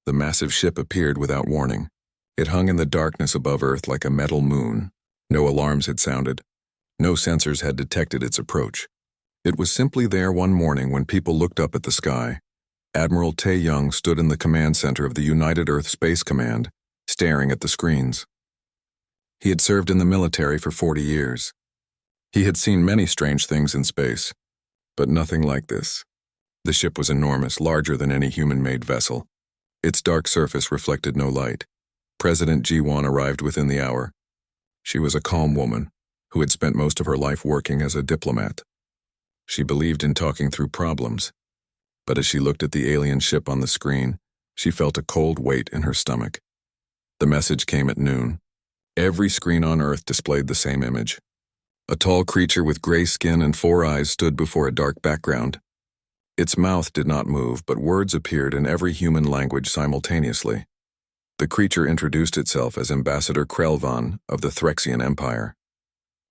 The massive ship appeared without warning. It hung in the darkness above Earth like a metal moon. No alarms had sounded. No sensors had detected its approach. It was simply there one morning when people looked up at the sky. Admiral Tae-young stood in the command center of the United Earth Space Command, staring at the screens. He had served in the military for 40 years. He had seen many strange things in space, but nothing like this. The ship was enormous, larger than any human-made vessel. Its dark surface reflected no light. President Ji-won arrived within the hour. She was a calm woman who had spent most of her life working as a diplomat. She believed in talking through problems, but as she looked at the alien ship on the screen, she felt a cold weight in her stomach. The message came at noon. Every screen on Earth displayed the same image. A tall creature with gray skin and 4 eyes stood before a dark background. Its mouth did not move, but words appeared in every human language simultaneously. The creature introduced itself as Ambassador Krelvan of the Threxian Empire.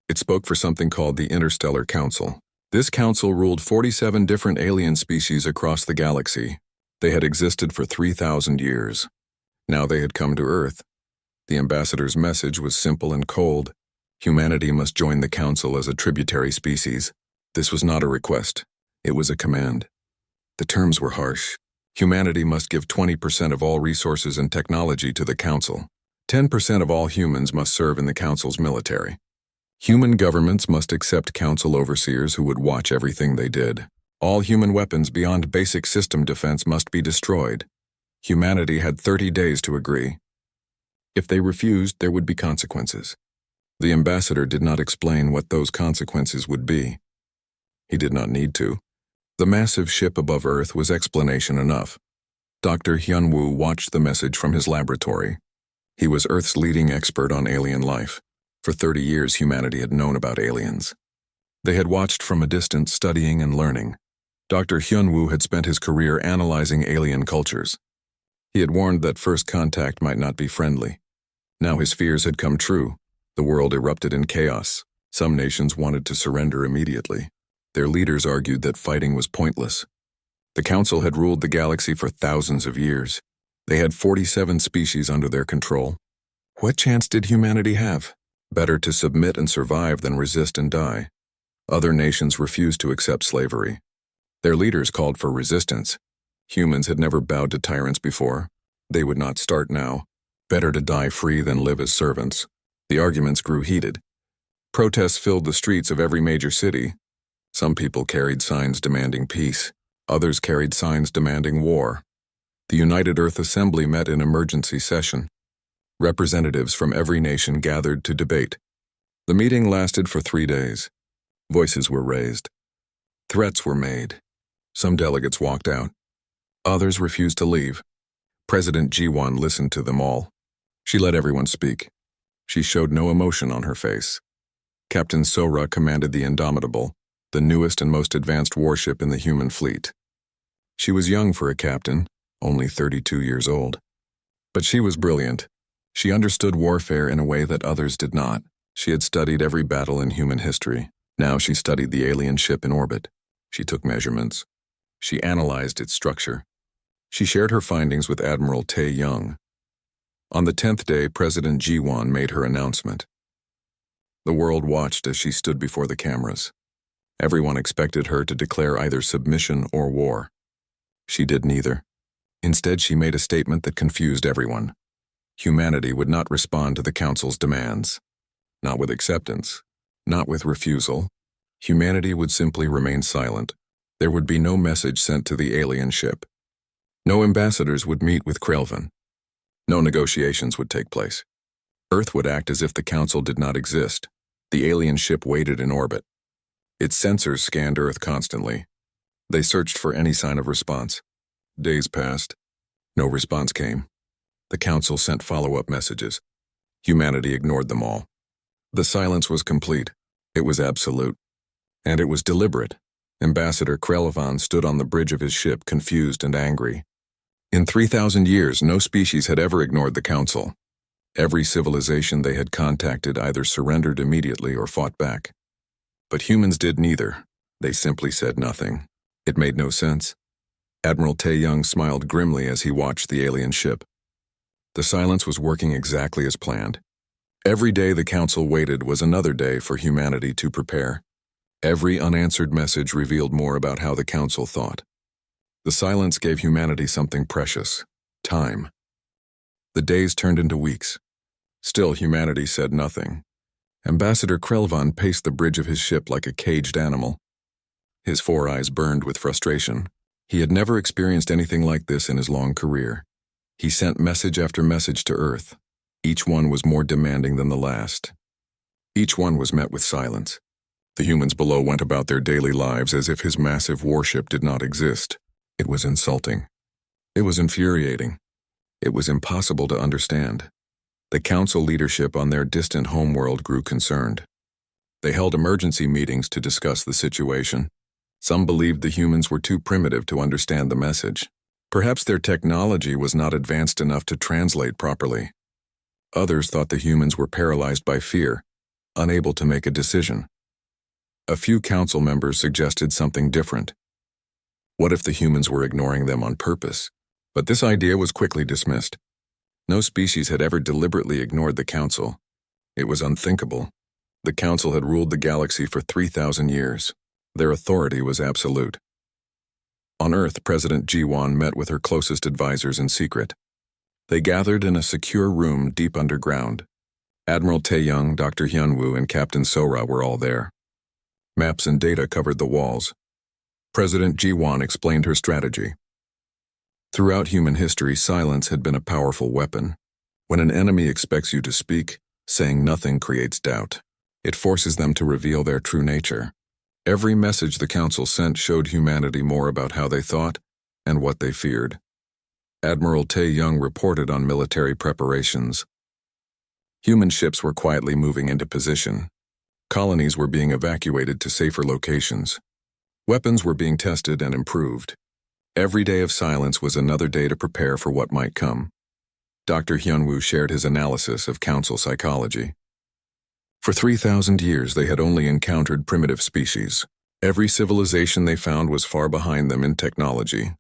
It spoke for something called the Interstellar Council. This council ruled 47 different alien species across the galaxy. They had existed for 3,000 years. Now they had come to Earth. The ambassador's message was simple and cold. Humanity must join the council as a tributary species. This was not a request. It was a command. The terms were harsh. Humanity must give 20% of all resources and technology to the council. 10% of all humans must serve in the council's military. Human governments must accept council overseers who would watch everything they did. All human weapons beyond basic system defense must be destroyed. Humanity had 30 days to agree. If they refused, there would be consequences. The ambassador did not explain what those consequences would be. He did not need to. The massive ship above Earth was explanation enough. Dr. Hyun-woo watched the message from his laboratory. He was Earth's leading expert on alien life. For 30 years, humanity had known about aliens. They had watched from a distance, studying and learning. Dr. Hyun-woo had spent his career analyzing alien cultures. He had warned that first contact might not be friendly. Now his fears had come true. The world erupted in chaos. Some nations wanted to surrender immediately. Their leaders argued that fighting was pointless. The Council had ruled the galaxy for thousands of years. They had 47 species under their control. What chance did humanity have? Better to submit and survive than resist and die. Other nations refused to accept slavery. Their leaders called for resistance. Humans had never bowed to tyrants before. They would not start now. Better to die free than live as servants. The arguments grew heated. Protests filled the streets of every major city. Some people carried signs demanding peace. Others carried signs demanding war. The United Earth Assembly met in emergency session. Representatives from every nation gathered to debate. The meeting lasted for 3 days. Voices were raised. Threats were made. Some delegates walked out. Others refused to leave. President Ji-won listened to them all. She let everyone speak. She showed no emotion on her face. Captain Sora commanded the Indomitable, the newest and most advanced warship in the human fleet. She was young for a captain, only 32 years old. But she was brilliant. She understood warfare in a way that others did not. She had studied every battle in human history. Now she studied the alien ship in orbit. She took measurements. She analyzed its structure. She shared her findings with Admiral Tae-young. On the 10th day, President Ji-won made her announcement. The world watched as she stood before the cameras. Everyone expected her to declare either submission or war. She did neither. Instead, she made a statement that confused everyone. Humanity would not respond to the Council's demands. Not with acceptance. Not with refusal. Humanity would simply remain silent. There would be no message sent to the alien ship. No ambassadors would meet with Krelvan. No negotiations would take place. Earth would act as if the Council did not exist. The alien ship waited in orbit. Its sensors scanned Earth constantly. They searched for any sign of response. Days passed. No response came. The Council sent follow-up messages. Humanity ignored them all. The silence was complete. It was absolute. And it was deliberate. Ambassador Krelvan stood on the bridge of his ship, confused and angry. In 3,000 years, no species had ever ignored the Council. Every civilization they had contacted either surrendered immediately or fought back. But humans did neither. They simply said nothing. It made no sense. Admiral Tae-young smiled grimly as he watched the alien ship. The silence was working exactly as planned. Every day the Council waited was another day for humanity to prepare. Every unanswered message revealed more about how the Council thought. The silence gave humanity something precious: time. The days turned into weeks. Still, humanity said nothing. Ambassador Krelvan paced the bridge of his ship like a caged animal. His 4 eyes burned with frustration. He had never experienced anything like this in his long career. He sent message after message to Earth. Each one was more demanding than the last. Each one was met with silence. The humans below went about their daily lives as if his massive warship did not exist. It was insulting. It was infuriating. It was impossible to understand. The Council leadership on their distant homeworld grew concerned. They held emergency meetings to discuss the situation. Some believed the humans were too primitive to understand the message. Perhaps their technology was not advanced enough to translate properly. Others thought the humans were paralyzed by fear, unable to make a decision. A few council members suggested something different. What if the humans were ignoring them on purpose? But this idea was quickly dismissed. No species had ever deliberately ignored the Council. It was unthinkable. The Council had ruled the galaxy for 3,000 years. Their authority was absolute. On Earth, President Ji-won met with her closest advisors in secret. They gathered in a secure room deep underground. Admiral Tae-young, Dr. Hyun-woo, and Captain Sora were all there. Maps and data covered the walls. President Ji-won explained her strategy. Throughout human history, silence had been a powerful weapon. When an enemy expects you to speak, saying nothing creates doubt. It forces them to reveal their true nature. Every message the Council sent showed humanity more about how they thought and what they feared. Admiral Tae-young reported on military preparations. Human ships were quietly moving into position. Colonies were being evacuated to safer locations. Weapons were being tested and improved. Every day of silence was another day to prepare for what might come. Dr. Hyun-woo shared his analysis of Council psychology. For 3,000 years, they had only encountered primitive species. Every civilization they found was far behind them in technology.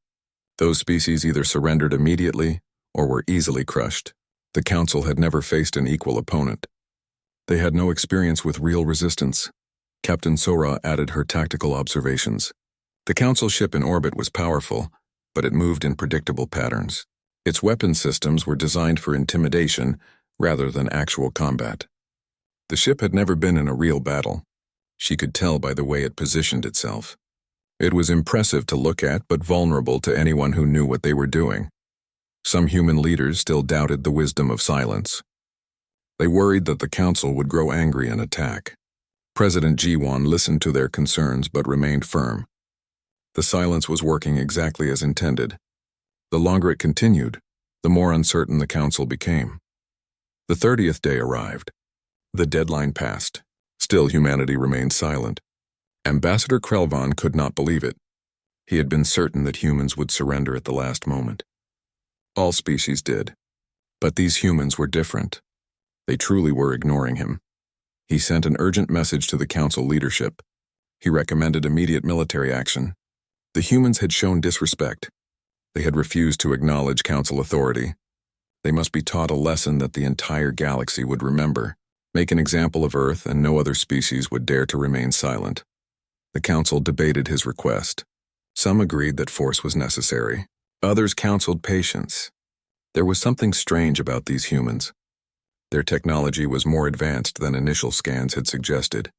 Those species either surrendered immediately or were easily crushed. The Council had never faced an equal opponent. They had no experience with real resistance. Captain Sora added her tactical observations. The Council ship in orbit was powerful, but it moved in predictable patterns. Its weapon systems were designed for intimidation rather than actual combat. The ship had never been in a real battle. She could tell by the way it positioned itself. It was impressive to look at, but vulnerable to anyone who knew what they were doing. Some human leaders still doubted the wisdom of silence. They worried that the Council would grow angry and attack. President Ji-won listened to their concerns but remained firm. The silence was working exactly as intended. The longer it continued, the more uncertain the Council became. The 30th day arrived. The deadline passed. Still, humanity remained silent. Ambassador Krelvan could not believe it. He had been certain that humans would surrender at the last moment. All species did. But these humans were different. They truly were ignoring him. He sent an urgent message to the Council leadership. He recommended immediate military action. The humans had shown disrespect. They had refused to acknowledge Council authority. They must be taught a lesson that the entire galaxy would remember. Make an example of Earth, and no other species would dare to remain silent. The Council debated his request. Some agreed that force was necessary. Others counseled patience. There was something strange about these humans. Their technology was more advanced than initial scans had suggested.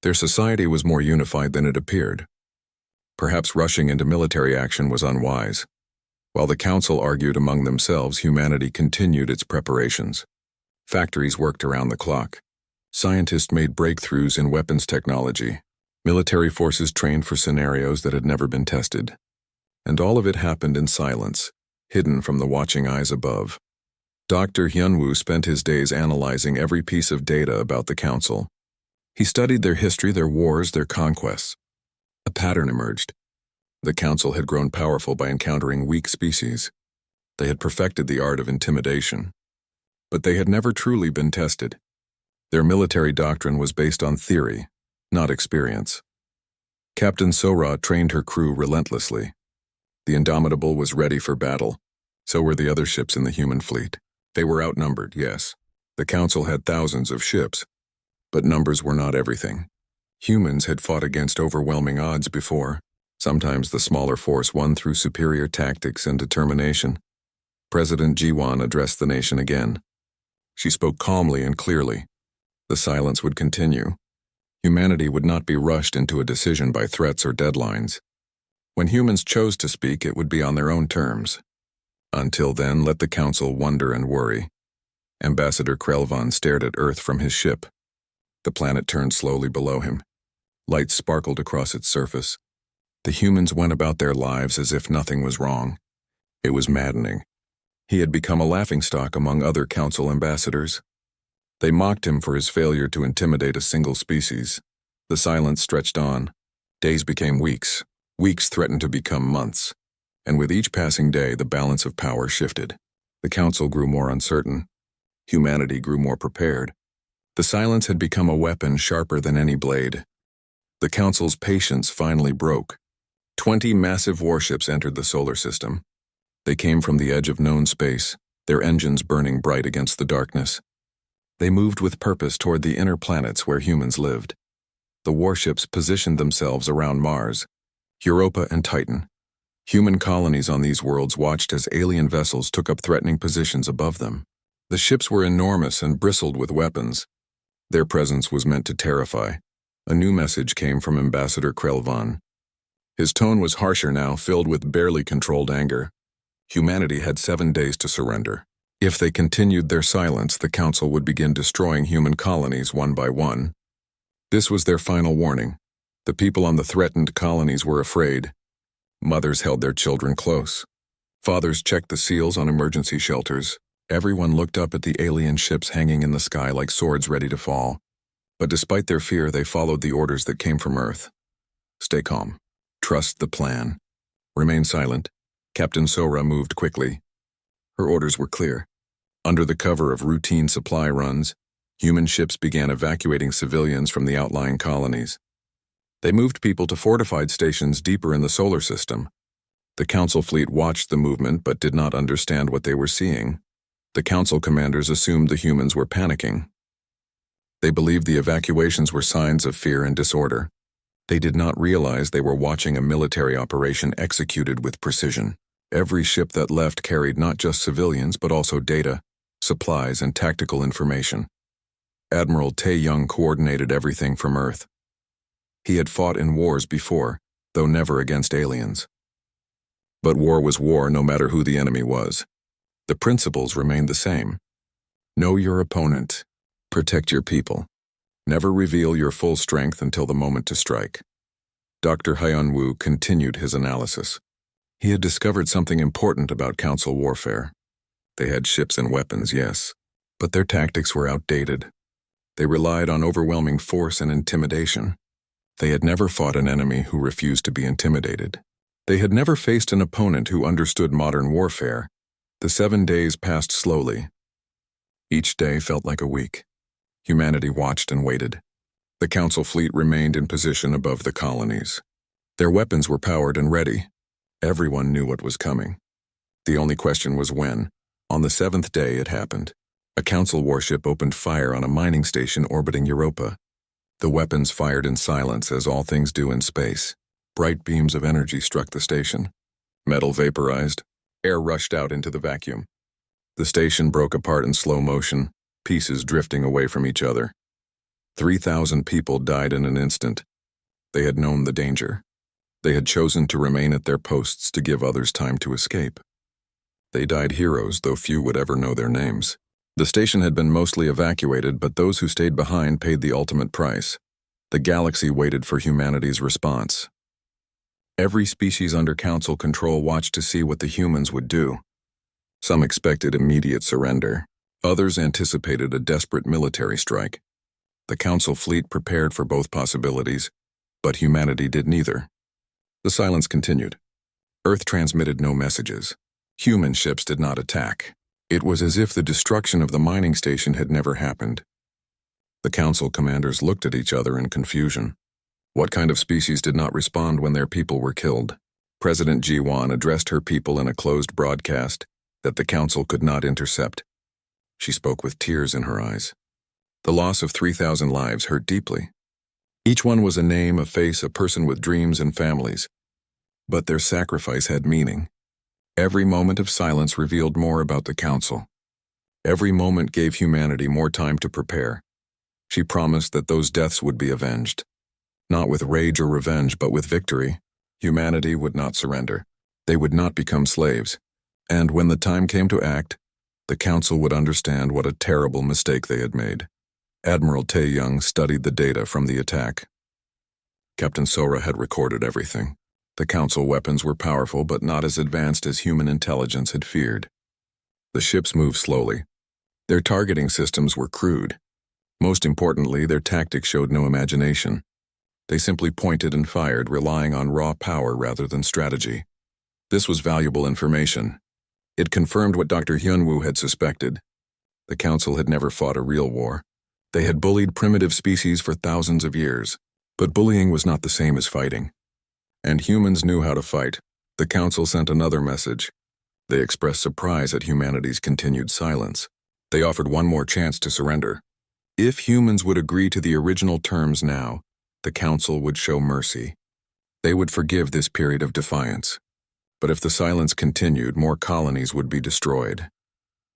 Their society was more unified than it appeared. Perhaps rushing into military action was unwise. While the Council argued among themselves, humanity continued its preparations. Factories worked around the clock. Scientists made breakthroughs in weapons technology. Military forces trained for scenarios that had never been tested. And all of it happened in silence, hidden from the watching eyes above. Dr. Hyun-woo spent his days analyzing every piece of data about the Council. He studied their history, their wars, their conquests. A pattern emerged. The Council had grown powerful by encountering weak species. They had perfected the art of intimidation. But they had never truly been tested. Their military doctrine was based on theory, not experience. Captain Sora trained her crew relentlessly. The Indomitable was ready for battle. So were the other ships in the human fleet. They were outnumbered, yes. The Council had thousands of ships, but numbers were not everything. Humans had fought against overwhelming odds before. Sometimes the smaller force won through superior tactics and determination. President Jiwan addressed the nation again. She spoke calmly and clearly. The silence would continue. Humanity would not be rushed into a decision by threats or deadlines. When humans chose to speak, it would be on their own terms. Until then, let the Council wonder and worry. Ambassador Krelvan stared at Earth from his ship. The planet turned slowly below him. Light sparkled across its surface. The humans went about their lives as if nothing was wrong. It was maddening. He had become a laughingstock among other Council ambassadors. They mocked him for his failure to intimidate a single species. The silence stretched on. Days became weeks. Weeks threatened to become months. And with each passing day, the balance of power shifted. The Council grew more uncertain. Humanity grew more prepared. The silence had become a weapon sharper than any blade. The Council's patience finally broke. 20 massive warships entered the solar system. They came from the edge of known space, their engines burning bright against the darkness. They moved with purpose toward the inner planets where humans lived. The warships positioned themselves around Mars, Europa, and Titan. Human colonies on these worlds watched as alien vessels took up threatening positions above them. The ships were enormous and bristled with weapons. Their presence was meant to terrify. A new message came from Ambassador Krelvan. His tone was harsher now, filled with barely controlled anger. Humanity had 7 days to surrender. If they continued their silence, the Council would begin destroying human colonies one by one. This was their final warning. The people on the threatened colonies were afraid. Mothers held their children close. Fathers checked the seals on emergency shelters. Everyone looked up at the alien ships hanging in the sky like swords ready to fall. But despite their fear, they followed the orders that came from Earth. Stay calm. Trust the plan. Remain silent. Captain Sora moved quickly. Her orders were clear. Under the cover of routine supply runs, human ships began evacuating civilians from the outlying colonies. They moved people to fortified stations deeper in the solar system. The Council fleet watched the movement but did not understand what they were seeing. The Council commanders assumed the humans were panicking. They believed the evacuations were signs of fear and disorder. They did not realize they were watching a military operation executed with precision. Every ship that left carried not just civilians but also data, supplies, and tactical information. Admiral Tae-young coordinated everything from Earth. He had fought in wars before, though never against aliens. But war was war no matter who the enemy was. The principles remained the same. Know your opponent. Protect your people. Never reveal your full strength until the moment to strike. Dr. Hyun-woo continued his analysis. He had discovered something important about Council warfare. They had ships and weapons, yes, but their tactics were outdated. They relied on overwhelming force and intimidation. They had never fought an enemy who refused to be intimidated. They had never faced an opponent who understood modern warfare. The 7 days passed slowly. Each day felt like a week. Humanity watched and waited. The Council fleet remained in position above the colonies. Their weapons were powered and ready. Everyone knew what was coming. The only question was when. On the 7th day, it happened. A Council warship opened fire on a mining station orbiting Europa. The weapons fired in silence, as all things do in space. Bright beams of energy struck the station. Metal vaporized. Air rushed out into the vacuum. The station broke apart in slow motion, pieces drifting away from each other. 3,000 people died in an instant. They had known the danger. They had chosen to remain at their posts to give others time to escape. They died heroes, though few would ever know their names. The station had been mostly evacuated, but those who stayed behind paid the ultimate price. The galaxy waited for humanity's response. Every species under Council control watched to see what the humans would do. Some expected immediate surrender. Others anticipated a desperate military strike. The Council fleet prepared for both possibilities, but humanity did neither. The silence continued. Earth transmitted no messages. Human ships did not attack. It was as if the destruction of the mining station had never happened. The Council commanders looked at each other in confusion. What kind of species did not respond when their people were killed? President Ji-won addressed her people in a closed broadcast that the council could not intercept. She spoke with tears in her eyes. The loss of 3,000 lives hurt deeply. Each one was a name, a face, a person with dreams and families. But their sacrifice had meaning. Every moment of silence revealed more about the council. Every moment gave humanity more time to prepare. She promised that those deaths would be avenged. Not with rage or revenge, but with victory. Humanity would not surrender. They would not become slaves. And when the time came to act, the council would understand what a terrible mistake they had made. Admiral Tae-young studied the data from the attack. Captain Sora had recorded everything. The council weapons were powerful but not as advanced as human intelligence had feared. The ships moved slowly. Their targeting systems were crude. Most importantly, their tactics showed no imagination. They simply pointed and fired, relying on raw power rather than strategy. This was valuable information. It confirmed what Dr. Hyunwoo had suspected. The council had never fought a real war. They had bullied primitive species for thousands of years, but bullying was not the same as fighting. And humans knew how to fight. The council sent another message. They expressed surprise at humanity's continued silence. They offered one more chance to surrender. If humans would agree to the original terms now, the council would show mercy. They would forgive this period of defiance. But if the silence continued, more colonies would be destroyed.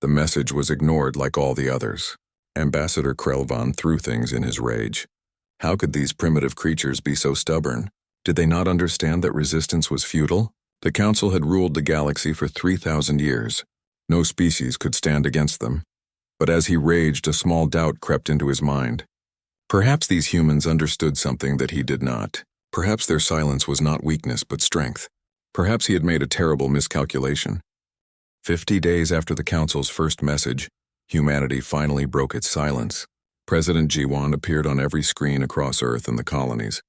The message was ignored like all the others. Ambassador Krelvan threw things in his rage. How could these primitive creatures be so stubborn? Did they not understand that resistance was futile? The council had ruled the galaxy for 3,000 years. No species could stand against them. But as he raged, a small doubt crept into his mind. Perhaps these humans understood something that he did not. Perhaps their silence was not weakness but strength. Perhaps he had made a terrible miscalculation. 50 days after the council's first message, humanity finally broke its silence. President Ji-won appeared on every screen across Earth and the colonies.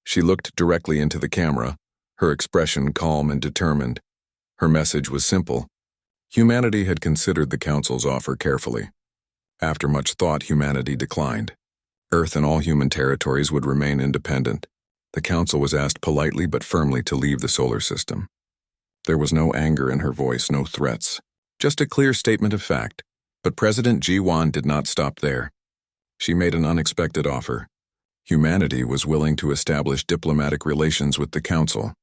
She looked directly into the camera, her expression calm and determined. Her message was simple. Humanity had considered the council's offer carefully. After much thought, humanity declined. Earth and all human territories would remain independent. The council was asked politely but firmly to leave the solar system. There was no anger in her voice, no threats, just a clear statement of fact. But President Ji-won did not stop there. She made an unexpected offer. Humanity was willing to establish diplomatic relations with the council.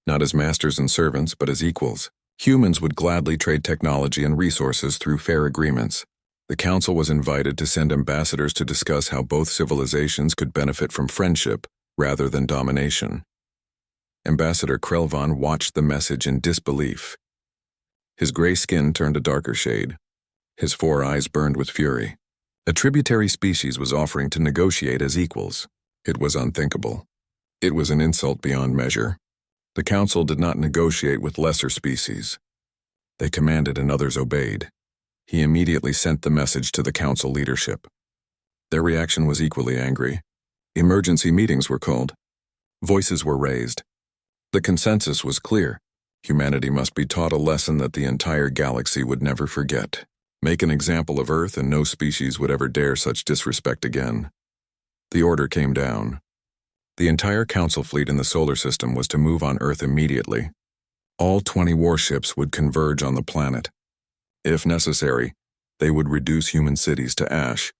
Not as masters and servants, but as equals. Humans would gladly trade technology and resources through fair agreements. The council was invited to send ambassadors to discuss how both civilizations could benefit from friendship rather than domination. Ambassador Krelvan watched the message in disbelief. His gray skin turned a darker shade. His 4 eyes burned with fury. A tributary species was offering to negotiate as equals. It was unthinkable. It was an insult beyond measure. The council did not negotiate with lesser species. They commanded and others obeyed. He immediately sent the message to the council leadership. Their reaction was equally angry. Emergency meetings were called. Voices were raised. The consensus was clear. Humanity must be taught a lesson that the entire galaxy would never forget. Make an example of Earth and no species would ever dare such disrespect again. The order came down. The entire council fleet in the solar system was to move on Earth immediately. All 20 warships would converge on the planet. If necessary, they would reduce human cities to ash.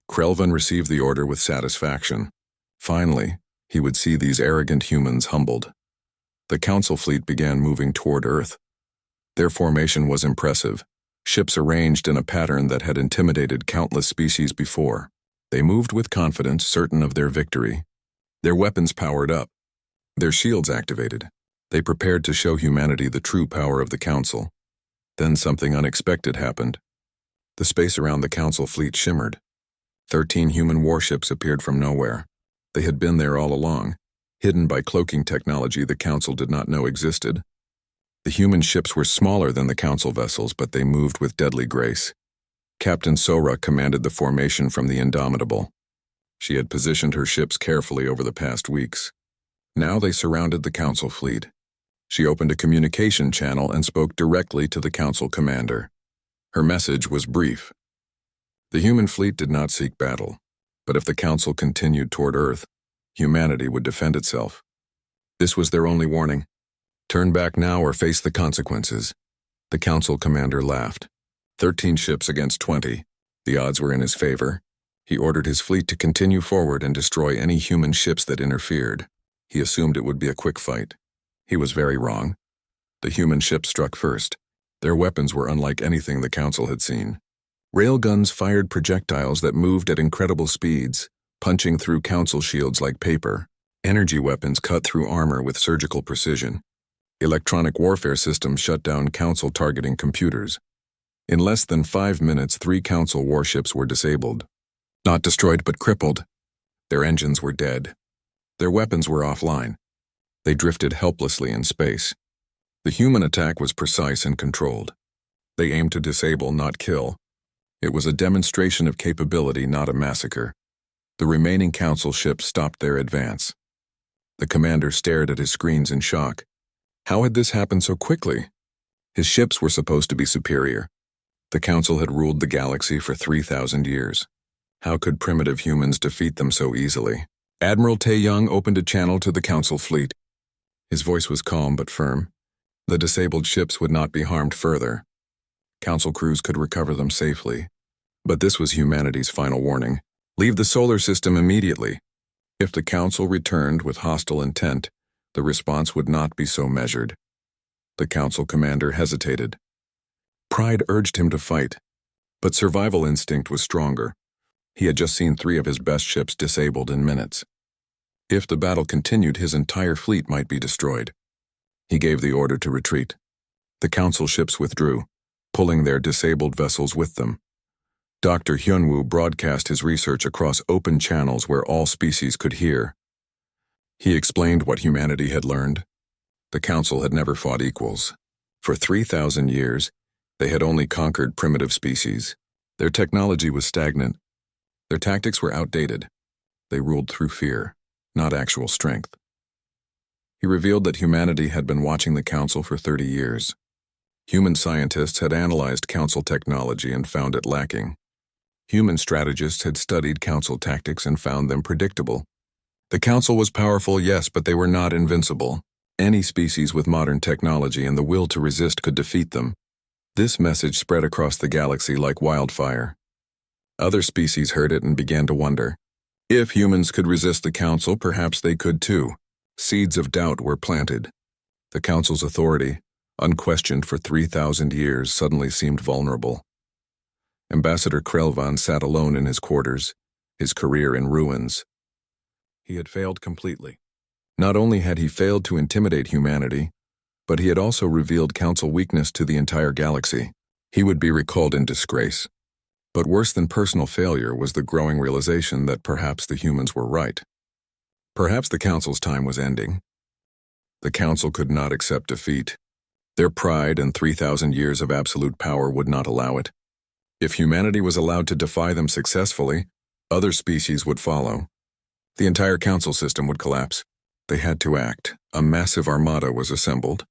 Krelvan received the order with satisfaction. Finally, he would see these arrogant humans humbled. The council fleet began moving toward Earth. Their formation was impressive. Ships arranged in a pattern that had intimidated countless species before. They moved with confidence, certain of their victory. Their weapons powered up. Their shields activated. They prepared to show humanity the true power of the council. Then something unexpected happened. The space around the council fleet shimmered. 13 human warships appeared from nowhere. They had been there all along, hidden by cloaking technology the council did not know existed. The human ships were smaller than the council vessels, but they moved with deadly grace. Captain Sora commanded the formation from the Indomitable. She had positioned her ships carefully over the past weeks. Now they surrounded the council fleet. She opened a communication channel and spoke directly to the council commander. Her message was brief. The human fleet did not seek battle, but if the council continued toward Earth, humanity would defend itself. This was their only warning. Turn back now or face the consequences. The council commander laughed. 13 ships against 20. The odds were in his favor. He ordered his fleet to continue forward and destroy any human ships that interfered. He assumed it would be a quick fight. He was very wrong. The human ships struck first. Their weapons were unlike anything the council had seen. Railguns fired projectiles that moved at incredible speeds, punching through council shields like paper. Energy weapons cut through armor with surgical precision. Electronic warfare systems shut down council targeting computers. In less than 5 minutes, 3 council warships were disabled. Not destroyed but crippled. Their engines were dead. Their weapons were offline. They drifted helplessly in space. The human attack was precise and controlled. They aimed to disable, not kill. It was a demonstration of capability, not a massacre. The remaining council ships stopped their advance. The commander stared at his screens in shock. How had this happened so quickly? His ships were supposed to be superior. The council had ruled the galaxy for 3,000 years. How could primitive humans defeat them so easily? Admiral Tae-young opened a channel to the council fleet. His voice was calm but firm. The disabled ships would not be harmed further. Council crews could recover them safely. But this was humanity's final warning. Leave the solar system immediately. If the council returned with hostile intent, the response would not be so measured. The council commander hesitated. Pride urged him to fight, but survival instinct was stronger. He had just seen 3 of his best ships disabled in minutes. If the battle continued, his entire fleet might be destroyed. He gave the order to retreat. The council ships withdrew, pulling their disabled vessels with them. Dr. Hyunwoo broadcast his research across open channels where all species could hear. He explained what humanity had learned. The council had never fought equals. For 3,000 years, they had only conquered primitive species. Their technology was stagnant. Their tactics were outdated. They ruled through fear, not actual strength. He revealed that humanity had been watching the council for 30 years. Human scientists had analyzed council technology and found it lacking. Human strategists had studied council tactics and found them predictable. The council was powerful, yes, but they were not invincible. Any species with modern technology and the will to resist could defeat them. This message spread across the galaxy like wildfire. Other species heard it and began to wonder. If humans could resist the council, perhaps they could too. Seeds of doubt were planted. The council's authority, unquestioned for 3,000 years, suddenly seemed vulnerable. Ambassador Krelvan sat alone in his quarters, his career in ruins. He had failed completely. Not only had he failed to intimidate humanity, but he had also revealed council weakness to the entire galaxy. He would be recalled in disgrace. But worse than personal failure was the growing realization that perhaps the humans were right. Perhaps the council's time was ending. The council could not accept defeat. Their pride and 3,000 years of absolute power would not allow it. If humanity was allowed to defy them successfully, other species would follow. The entire council system would collapse. They had to act. A massive armada was assembled.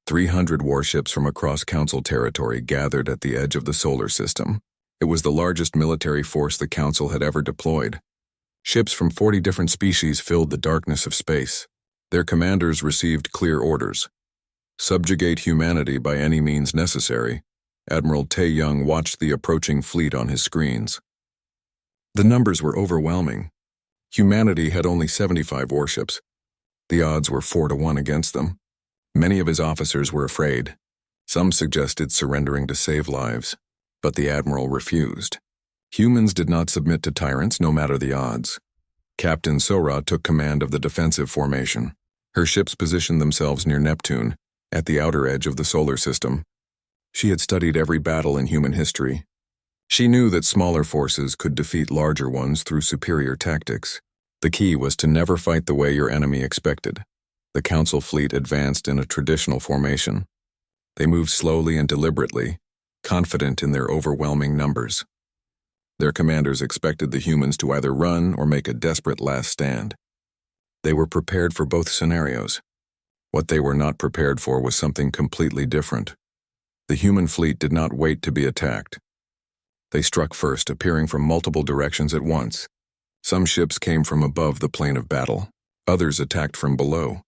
300 warships from across council territory gathered at the edge of the solar system. It was the largest military force the council had ever deployed. Ships from 40 different species filled the darkness of space. Their commanders received clear orders. Subjugate humanity by any means necessary. Admiral Tae-young watched the approaching fleet on his screens. The numbers were overwhelming. Humanity had only 75 warships. The odds were 4-1 against them. Many of his officers were afraid. Some suggested surrendering to save lives, but the admiral refused. Humans did not submit to tyrants, no matter the odds. Captain Sora took command of the defensive formation. Her ships positioned themselves near Neptune, at the outer edge of the solar system. She had studied every battle in human history. She knew that smaller forces could defeat larger ones through superior tactics. The key was to never fight the way your enemy expected. The council fleet advanced in a traditional formation. They moved slowly and deliberately, confident in their overwhelming numbers. Their commanders expected the humans to either run or make a desperate last stand. They were prepared for both scenarios. What they were not prepared for was something completely different. The human fleet did not wait to be attacked. They struck first, appearing from multiple directions at once. Some ships came from above the plane of battle. Others attacked from below.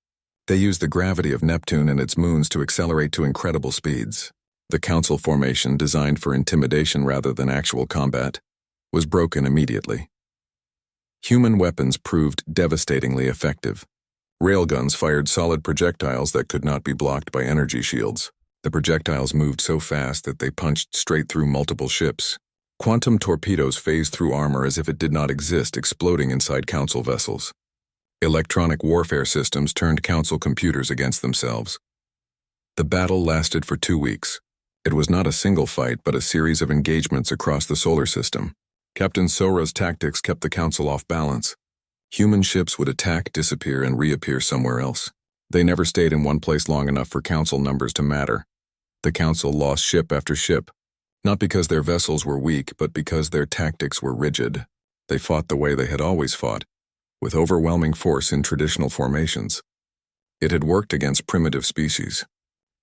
They used the gravity of Neptune and its moons to accelerate to incredible speeds. The Council formation, designed for intimidation rather than actual combat, was broken immediately. Human weapons proved devastatingly effective. Railguns fired solid projectiles that could not be blocked by energy shields. The projectiles moved so fast that they punched straight through multiple ships. Quantum torpedoes phased through armor as if it did not exist, exploding inside Council vessels. Electronic warfare systems turned Council computers against themselves. The battle lasted for 2 weeks. It was not a single fight, but a series of engagements across the solar system. Captain Sora's tactics kept the Council off balance. Human ships would attack, disappear, and reappear somewhere else. They never stayed in one place long enough for Council numbers to matter. The Council lost ship after ship, not because their vessels were weak, but because their tactics were rigid. They fought the way they had always fought, with overwhelming force in traditional formations. It had worked against primitive species,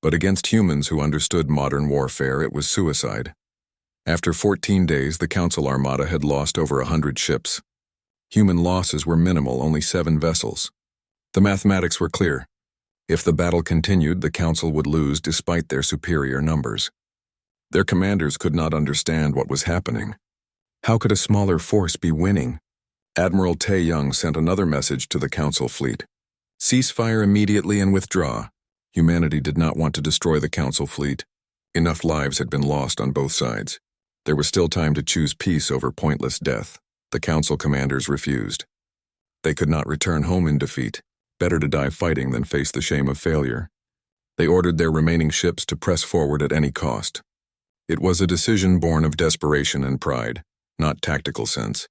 but against humans who understood modern warfare, it was suicide. After 14 days, the Council Armada had lost over 100 ships. Human losses were minimal, only 7 vessels. The mathematics were clear. If the battle continued, the Council would lose despite their superior numbers. Their commanders could not understand what was happening. How could a smaller force be winning? Admiral Tae-young sent another message to the Council fleet. Cease fire immediately and withdraw. Humanity did not want to destroy the Council fleet. Enough lives had been lost on both sides. There was still time to choose peace over pointless death. The Council commanders refused. They could not return home in defeat. Better to die fighting than face the shame of failure. They ordered their remaining ships to press forward at any cost. It was a decision born of desperation and pride, not tactical sense.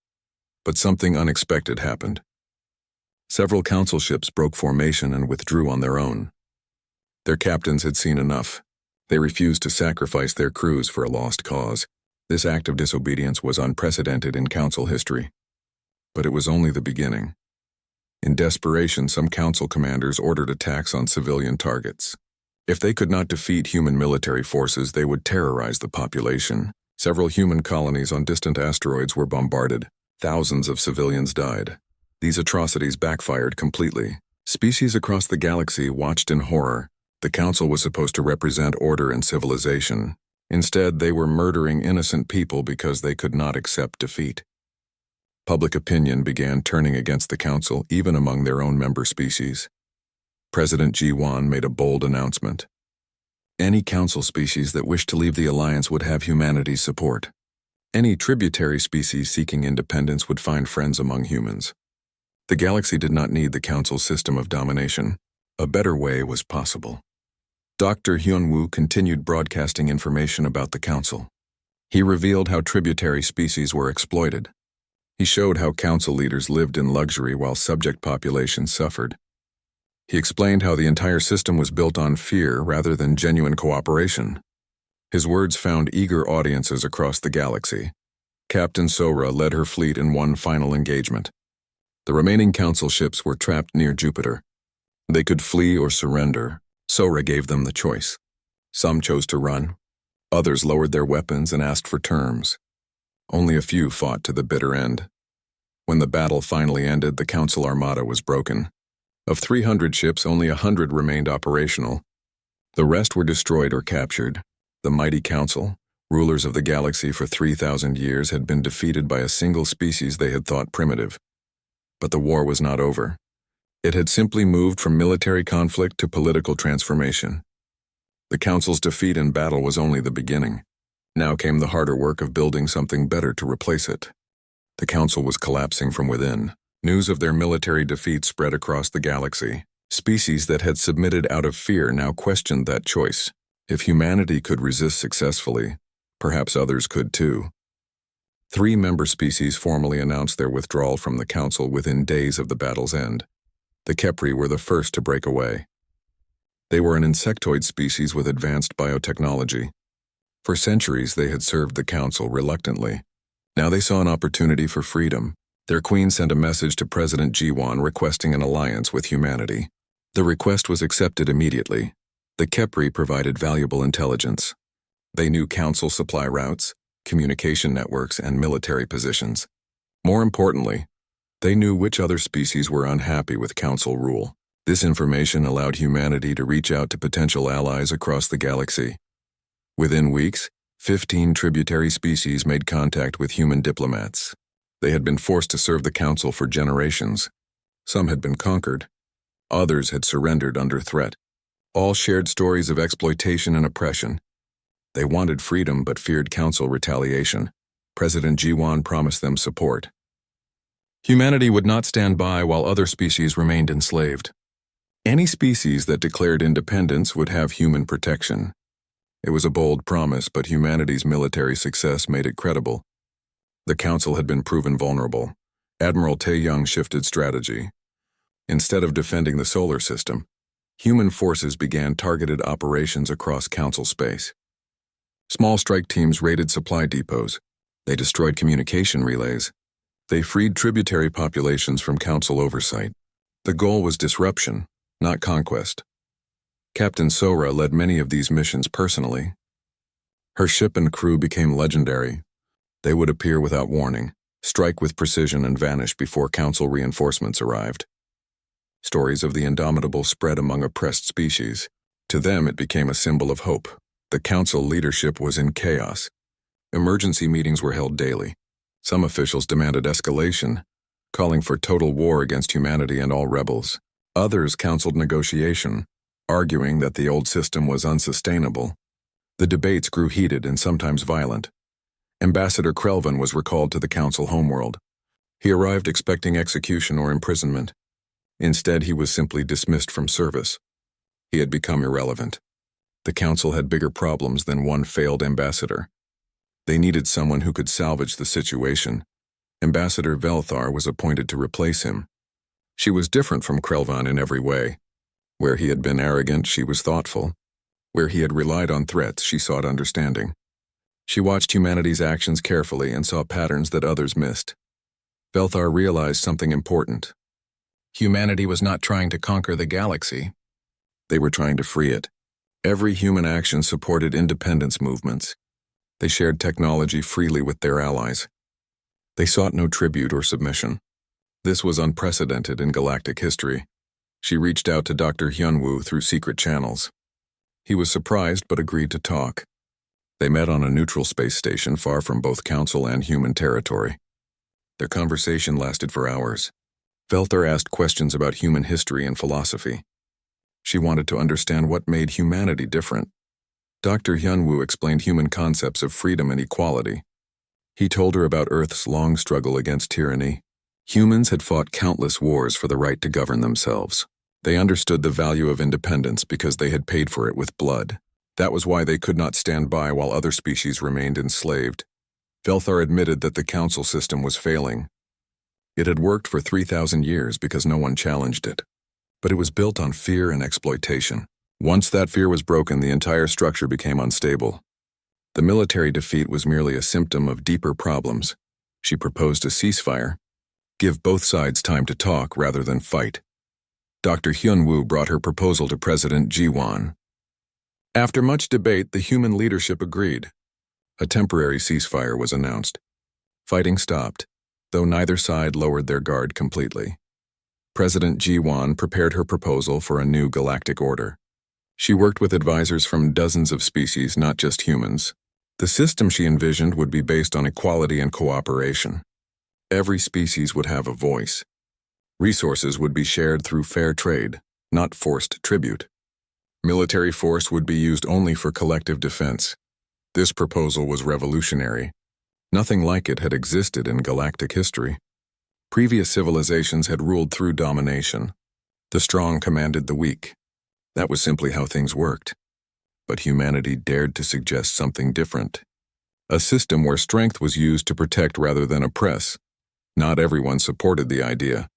But something unexpected happened. Several Council ships broke formation and withdrew on their own. Their captains had seen enough. They refused to sacrifice their crews for a lost cause. This act of disobedience was unprecedented in Council history. But it was only the beginning. In desperation, some Council commanders ordered attacks on civilian targets. If they could not defeat human military forces, they would terrorize the population. Several human colonies on distant asteroids were bombarded. Thousands of civilians died. These atrocities backfired completely. Species across the galaxy watched in horror. The Council was supposed to represent order and civilization. Instead, they were murdering innocent people because they could not accept defeat. Public opinion began turning against the Council, even among their own member species. President Ji-won made a bold announcement. Any Council species that wished to leave the Alliance would have humanity's support. Any tributary species seeking independence would find friends among humans. The galaxy did not need the Council's system of domination. A better way was possible. Dr. Hyun-woo continued broadcasting information about the Council. He revealed how tributary species were exploited. He showed how Council leaders lived in luxury while subject populations suffered. He explained how the entire system was built on fear rather than genuine cooperation. His words found eager audiences across the galaxy. Captain Sora led her fleet in one final engagement. The remaining Council ships were trapped near Jupiter. They could flee or surrender. Sora gave them the choice. Some chose to run. Others lowered their weapons and asked for terms. Only a few fought to the bitter end. When the battle finally ended, the Council Armada was broken. Of 300 ships, only 100 remained operational. The rest were destroyed or captured. The mighty Council, rulers of the galaxy for 3,000 years, had been defeated by a single species they had thought primitive. But the war was not over. It had simply moved from military conflict to political transformation. The Council's defeat in battle was only the beginning. Now came the harder work of building something better to replace it. The Council was collapsing from within. News of their military defeat spread across the galaxy. Species that had submitted out of fear now questioned that choice. If humanity could resist successfully, perhaps others could too. 3 member species formally announced their withdrawal from the Council within days of the battle's end. The Kepri were the first to break away. They were an insectoid species with advanced biotechnology. For centuries, they had served the Council reluctantly. Now they saw an opportunity for freedom. Their queen sent a message to President Ji-won requesting an alliance with humanity. The request was accepted immediately. The Kepri provided valuable intelligence. They knew Council supply routes, communication networks, and military positions. More importantly, they knew which other species were unhappy with Council rule. This information allowed humanity to reach out to potential allies across the galaxy. Within weeks, 15 tributary species made contact with human diplomats. They had been forced to serve the Council for generations. Some had been conquered. Others had surrendered under threat. All shared stories of exploitation and oppression. They wanted freedom but feared Council retaliation. President Jiwan promised them support. Humanity would not stand by while other species remained enslaved. Any species that declared independence would have human protection. It was a bold promise, but humanity's military success made it credible. The Council had been proven vulnerable. Admiral Tae-young shifted strategy. Instead of defending the solar system, human forces began targeted operations across Council space. Small strike teams raided supply depots. They destroyed communication relays. They freed tributary populations from Council oversight. The goal was disruption, not conquest. Captain Sora led many of these missions personally. Her ship and crew became legendary. They would appear without warning, strike with precision, and vanish before Council reinforcements arrived. Stories of the Indomitable spread among oppressed species. To them, it became a symbol of hope. The Council leadership was in chaos. Emergency meetings were held daily. Some officials demanded escalation, calling for total war against humanity and all rebels. Others counseled negotiation, arguing that the old system was unsustainable. The debates grew heated and sometimes violent. Ambassador Krelvan was recalled to the Council homeworld. He arrived expecting execution or imprisonment. Instead, he was simply dismissed from service. He had become irrelevant. The Council had bigger problems than one failed ambassador. They needed someone who could salvage the situation. Ambassador Velthar was appointed to replace him. She was different from Krelvan in every way. Where he had been arrogant, she was thoughtful. Where he had relied on threats, she sought understanding. She watched humanity's actions carefully and saw patterns that others missed. Velthar realized something important. Humanity was not trying to conquer the galaxy. They were trying to free it. Every human action supported independence movements. They shared technology freely with their allies. They sought no tribute or submission. This was unprecedented in galactic history. She reached out to Dr. Hyunwoo through secret channels. He was surprised but agreed to talk. They met on a neutral space station far from both Council and human territory. Their conversation lasted for hours. Velthar asked questions about human history and philosophy. She wanted to understand what made humanity different. Dr. Hyunwoo explained human concepts of freedom and equality. He told her about Earth's long struggle against tyranny. Humans had fought countless wars for the right to govern themselves. They understood the value of independence because they had paid for it with blood. That was why they could not stand by while other species remained enslaved. Velthar admitted that the Council system was failing. It had worked for 3,000 years because no one challenged it. But it was built on fear and exploitation. Once that fear was broken, the entire structure became unstable. The military defeat was merely a symptom of deeper problems. She proposed a ceasefire. Give both sides time to talk rather than fight. Dr. Hyunwoo brought her proposal to President Jiwan. After much debate, the human leadership agreed. A temporary ceasefire was announced. Fighting stopped, though neither side lowered their guard completely. President Jiwan prepared her proposal for a new galactic order. She worked with advisors from dozens of species, not just humans. The system she envisioned would be based on equality and cooperation. Every species would have a voice. Resources would be shared through fair trade, not forced tribute. Military force would be used only for collective defense. This proposal was revolutionary. Nothing like it had existed in galactic history. Previous civilizations had ruled through domination. The strong commanded the weak. That was simply how things worked. But humanity dared to suggest something different. A system where strength was used to protect rather than oppress. Not everyone supported the idea.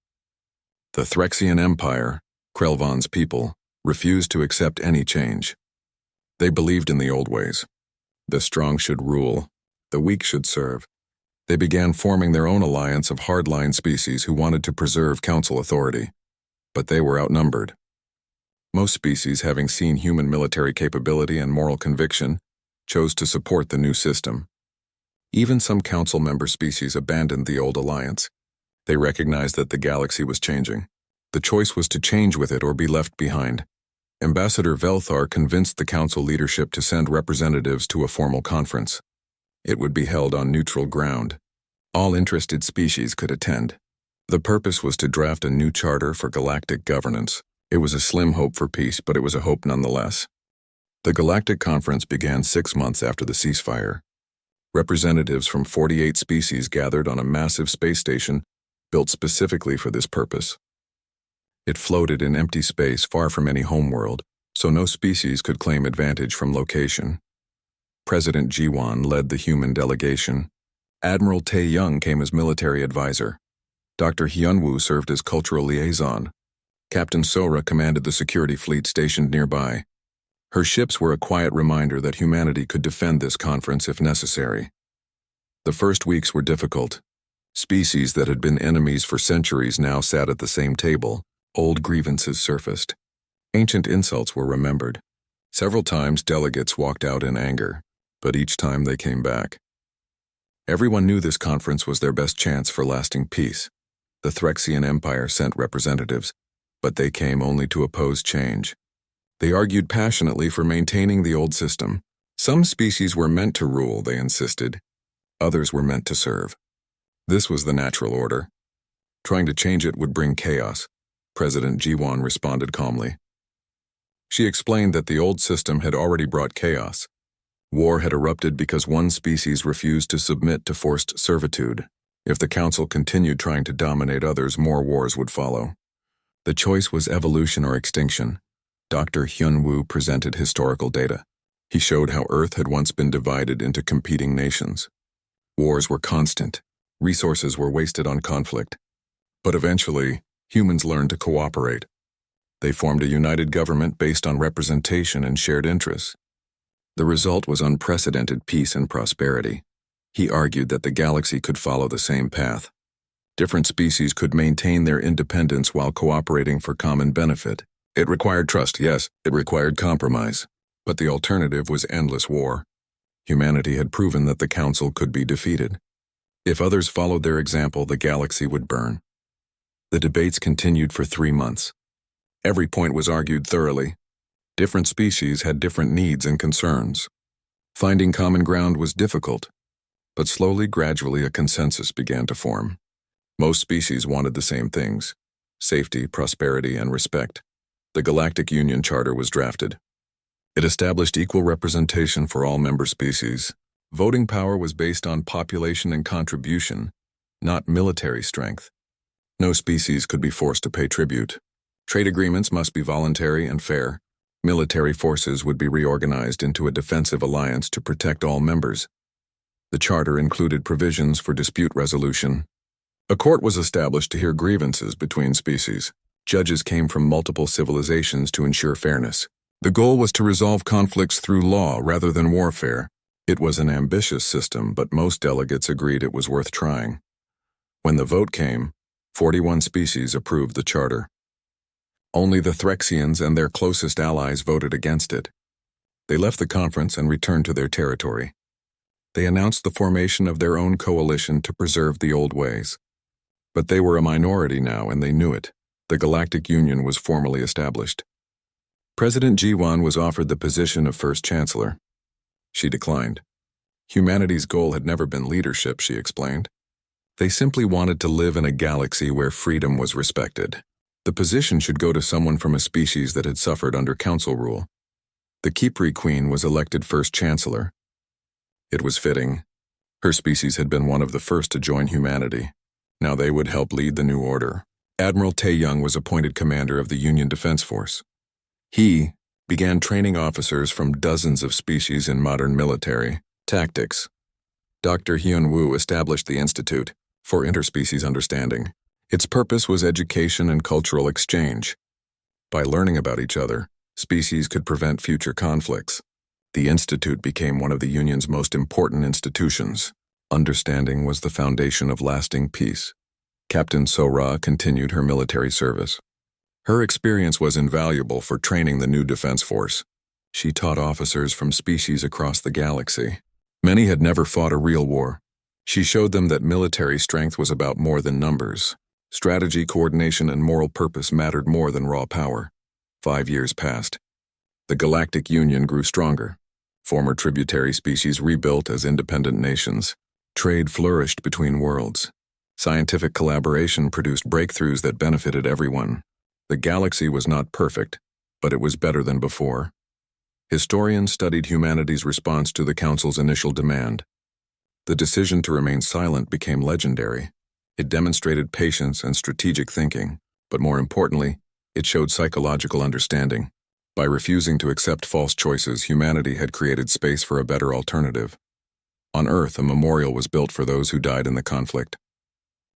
The Threxian Empire, Krelvan's people, refused to accept any change. They believed in the old ways. The strong should rule, the weak should serve. They began forming their own alliance of hardline species who wanted to preserve Council authority. But they were outnumbered. Most species, having seen human military capability and moral conviction, chose to support the new system. Even some Council member species abandoned the old alliance. They recognized that the galaxy was changing. The choice was to change with it or be left behind. Ambassador Velthar convinced the council leadership to send representatives to a formal conference. It would be held on neutral ground. All interested species could attend. The purpose was to draft a new charter for galactic governance. It was a slim hope for peace, but it was a hope nonetheless. The Galactic Conference began 6 months after the ceasefire. Representatives from 48 species gathered on a massive space station built specifically for this purpose. It floated in empty space far from any homeworld, so no species could claim advantage from location. President Jiwan led the human delegation. Admiral Tae Young came as military advisor. Dr. Hyunwoo served as cultural liaison. Captain Sora commanded the security fleet stationed nearby. Her ships were a quiet reminder that humanity could defend this conference if necessary. The first weeks were difficult. Species that had been enemies for centuries now sat at the same table. Old grievances surfaced. Ancient insults were remembered. Several times delegates walked out in anger, but each time they came back. Everyone knew this conference was their best chance for lasting peace. The Threxian Empire sent representatives, but they came only to oppose change. They argued passionately for maintaining the old system. Some species were meant to rule, they insisted. Others were meant to serve. This was the natural order. Trying to change it would bring chaos. President Jiwan responded calmly. She explained that the old system had already brought chaos. War had erupted because one species refused to submit to forced servitude. If the council continued trying to dominate others, more wars would follow. The choice was evolution or extinction. Dr. Hyunwoo presented historical data. He showed how Earth had once been divided into competing nations. Wars were constant. Resources were wasted on conflict. But eventually, humans learned to cooperate. They formed a united government based on representation and shared interests. The result was unprecedented peace and prosperity. He argued that the galaxy could follow the same path. Different species could maintain their independence while cooperating for common benefit. It required trust, yes, it required compromise. But the alternative was endless war. Humanity had proven that the Council could be defeated. If others followed their example, the galaxy would burn. The debates continued for 3 months. Every point was argued thoroughly. Different species had different needs and concerns. Finding common ground was difficult, but slowly, gradually, a consensus began to form. Most species wanted the same things: safety, prosperity, and respect. The Galactic Union Charter was drafted. It established equal representation for all member species. Voting power was based on population and contribution, not military strength. No species could be forced to pay tribute. Trade agreements must be voluntary and fair. Military forces would be reorganized into a defensive alliance to protect all members. The charter included provisions for dispute resolution. A court was established to hear grievances between species. Judges came from multiple civilizations to ensure fairness. The goal was to resolve conflicts through law rather than warfare. It was an ambitious system, but most delegates agreed it was worth trying. When the vote came, 41 species approved the charter. Only the Threxians and their closest allies voted against it. They left the conference and returned to their territory. They announced the formation of their own coalition to preserve the old ways. But they were a minority now, and they knew it. The Galactic Union was formally established. President Jiwan was offered the position of First Chancellor. She declined. Humanity's goal had never been leadership, she explained. They simply wanted to live in a galaxy where freedom was respected. The position should go to someone from a species that had suffered under council rule. The Kipri Queen was elected First Chancellor. It was fitting. Her species had been one of the first to join humanity. Now they would help lead the new order. Admiral Tae Young was appointed commander of the Union Defense Force. He began training officers from dozens of species in modern military tactics. Dr. Hyunwoo established the Institute for Interspecies Understanding. Its purpose was education and cultural exchange. By learning about each other, species could prevent future conflicts. The Institute became one of the Union's most important institutions. Understanding was the foundation of lasting peace. Captain Sora continued her military service. Her experience was invaluable for training the new defense force. She taught officers from species across the galaxy. Many had never fought a real war. She showed them that military strength was about more than numbers. Strategy, coordination, and moral purpose mattered more than raw power. 5 years passed. The Galactic Union grew stronger. Former tributary species rebuilt as independent nations. Trade flourished between worlds. Scientific collaboration produced breakthroughs that benefited everyone. The galaxy was not perfect, but it was better than before. Historians studied humanity's response to the Council's initial demand. The decision to remain silent became legendary. It demonstrated patience and strategic thinking, but more importantly, it showed psychological understanding. By refusing to accept false choices, humanity had created space for a better alternative. On Earth, a memorial was built for those who died in the conflict.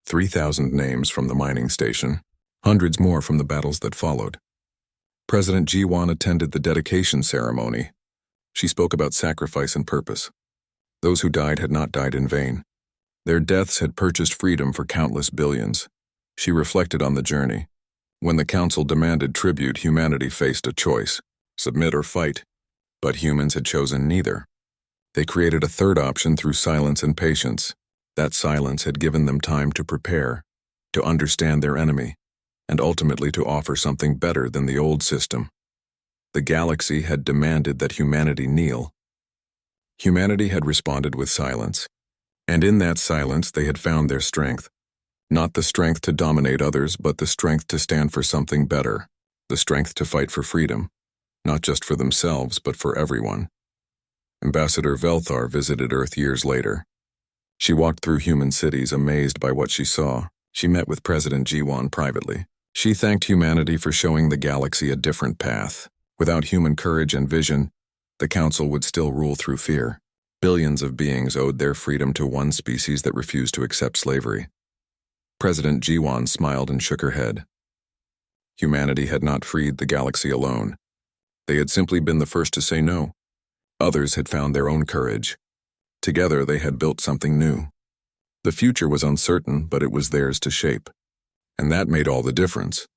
3,000 names from the mining station, hundreds more from the battles that followed. President Ji-won attended the dedication ceremony. She spoke about sacrifice and purpose. Those who died had not died in vain. Their deaths had purchased freedom for countless billions. She reflected on the journey. When the Council demanded tribute, humanity faced a choice: submit or fight. But humans had chosen neither. They created a third option through silence and patience. That silence had given them time to prepare, to understand their enemy, and ultimately to offer something better than the old system. The galaxy had demanded that humanity kneel. Humanity had responded with silence. And in that silence, they had found their strength. Not the strength to dominate others, but the strength to stand for something better. The strength to fight for freedom. Not just for themselves, but for everyone. Ambassador Velthar visited Earth years later. She walked through human cities, amazed by what she saw. She met with President Ji-won privately. She thanked humanity for showing the galaxy a different path. Without human courage and vision, the Council would still rule through fear. Billions of beings owed their freedom to one species that refused to accept slavery. President Ji-won smiled and shook her head. Humanity had not freed the galaxy alone. They had simply been the first to say no. Others had found their own courage. Together they had built something new. The future was uncertain, but it was theirs to shape. And that made all the difference.